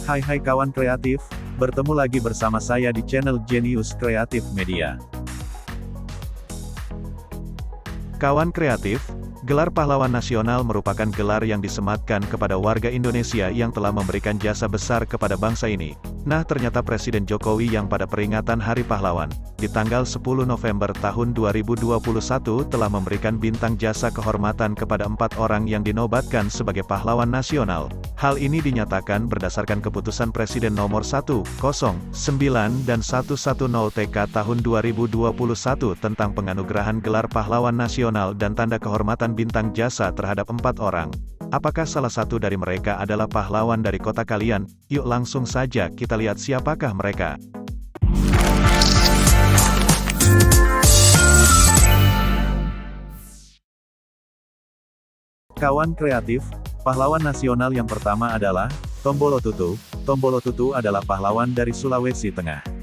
Hai kawan kreatif, bertemu lagi bersama saya di channel Genius Kreatif Media. Kawan kreatif, gelar pahlawan nasional merupakan gelar yang disematkan kepada warga Indonesia yang telah memberikan jasa besar kepada bangsa ini. Nah, ternyata Presiden Jokowi yang pada peringatan Hari Pahlawan, di tanggal 10 November tahun 2021 telah memberikan bintang jasa kehormatan kepada 4 orang yang dinobatkan sebagai pahlawan nasional. Hal ini dinyatakan berdasarkan keputusan Presiden nomor 109 dan 110 TK tahun 2021 tentang penganugerahan gelar pahlawan nasional dan tanda kehormatan bintang jasa terhadap 4 orang. Apakah salah satu dari mereka adalah pahlawan dari kota kalian? Yuk langsung saja kita lihat siapakah mereka. Kawan kreatif, pahlawan nasional yang pertama adalah Tombolo Tutu. Tombolo Tutu adalah pahlawan dari Sulawesi Tengah.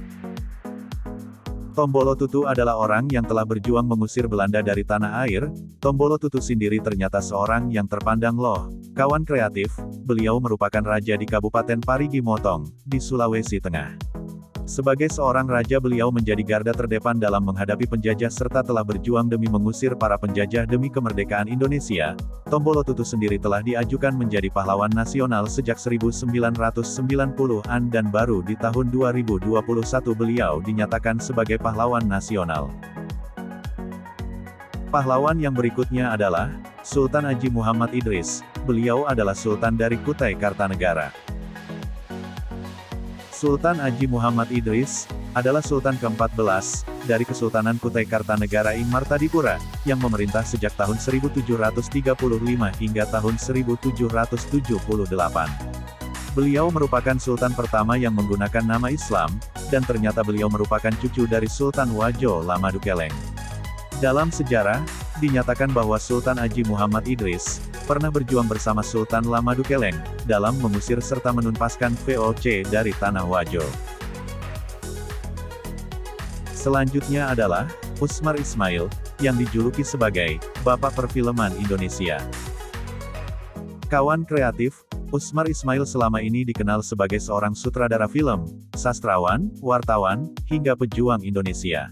Tombolo Tutu adalah orang yang telah berjuang mengusir Belanda dari tanah air. Tombolo Tutu sendiri ternyata seorang yang terpandang loh. Kawan kreatif, beliau merupakan raja di Kabupaten Parigi Motong, di Sulawesi Tengah. Sebagai seorang raja, beliau menjadi garda terdepan dalam menghadapi penjajah serta telah berjuang demi mengusir para penjajah demi kemerdekaan Indonesia. Tombolo Tutu sendiri telah diajukan menjadi pahlawan nasional sejak 1990-an dan baru di tahun 2021 beliau dinyatakan sebagai pahlawan nasional. Pahlawan yang berikutnya adalah Sultan Haji Muhammad Idris. Beliau adalah Sultan dari Kutai Kartanegara. Sultan Haji Muhammad Idris adalah Sultan ke-14 dari Kesultanan Kutai Kartanegara ing Martadipura, yang memerintah sejak tahun 1735 hingga tahun 1778. Beliau merupakan Sultan pertama yang menggunakan nama Islam, dan ternyata beliau merupakan cucu dari Sultan Wajo Lamadukeleng. Dalam sejarah, dinyatakan bahwa Sultan Haji Muhammad Idris pernah berjuang bersama Sultan Lamadukeleng dalam mengusir serta menuntaskan VOC dari tanah Wajo. Selanjutnya adalah Usmar Ismail, yang dijuluki sebagai Bapak Perfilman Indonesia. Kawan kreatif, Usmar Ismail selama ini dikenal sebagai seorang sutradara film, sastrawan, wartawan, hingga pejuang Indonesia.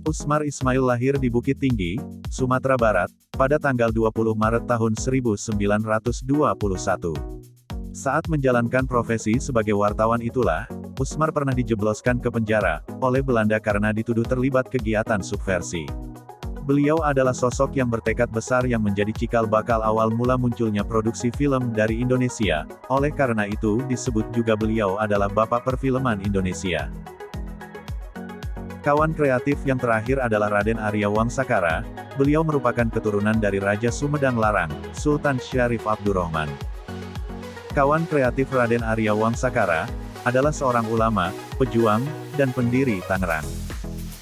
Usmar Ismail lahir di Bukit Tinggi, Sumatera Barat, pada tanggal 20 Maret tahun 1921. Saat menjalankan profesi sebagai wartawan itulah, Usmar pernah dijebloskan ke penjara oleh Belanda karena dituduh terlibat kegiatan subversi. Beliau adalah sosok yang bertekad besar yang menjadi cikal bakal awal mula munculnya produksi film dari Indonesia. Oleh karena itu, disebut juga beliau adalah Bapak Perfilman Indonesia. Kawan kreatif yang terakhir adalah Raden Arya Wangsakara. Beliau merupakan keturunan dari Raja Sumedang Larang, Sultan Syarif Abdurrahman. Kawan kreatif Raden Arya Wangsakara adalah seorang ulama, pejuang, dan pendiri Tangerang.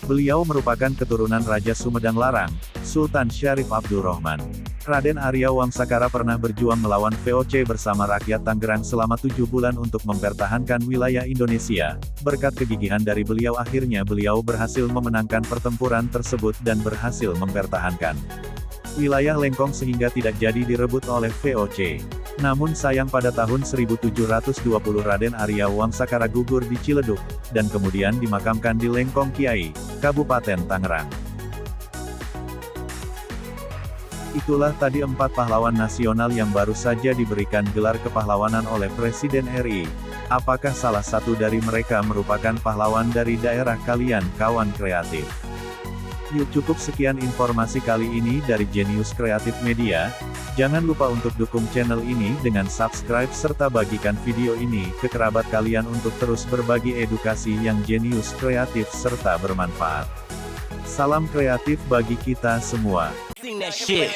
Beliau merupakan keturunan Raja Sumedang Larang, Sultan Syarif Abdurrahman. Raden Arya Wangsakara pernah berjuang melawan VOC bersama rakyat Tangerang selama 7 bulan untuk mempertahankan wilayah Indonesia. Berkat kegigihan dari beliau akhirnya beliau berhasil memenangkan pertempuran tersebut dan berhasil mempertahankan wilayah Lengkong sehingga tidak jadi direbut oleh VOC. Namun sayang pada tahun 1720 Raden Arya Wangsakara gugur di Ciledug, dan kemudian dimakamkan di Lengkong Kiai, Kabupaten Tangerang. Itulah tadi 4 pahlawan nasional yang baru saja diberikan gelar kepahlawanan oleh Presiden RI. Apakah salah satu dari mereka merupakan pahlawan dari daerah kalian, kawan kreatif? Yuk, cukup sekian informasi kali ini dari Genius Kreatif Media. Jangan lupa untuk dukung channel ini dengan subscribe serta bagikan video ini ke kerabat kalian untuk terus berbagi edukasi yang jenius, kreatif serta bermanfaat. Salam kreatif bagi kita semua. Sing that shit.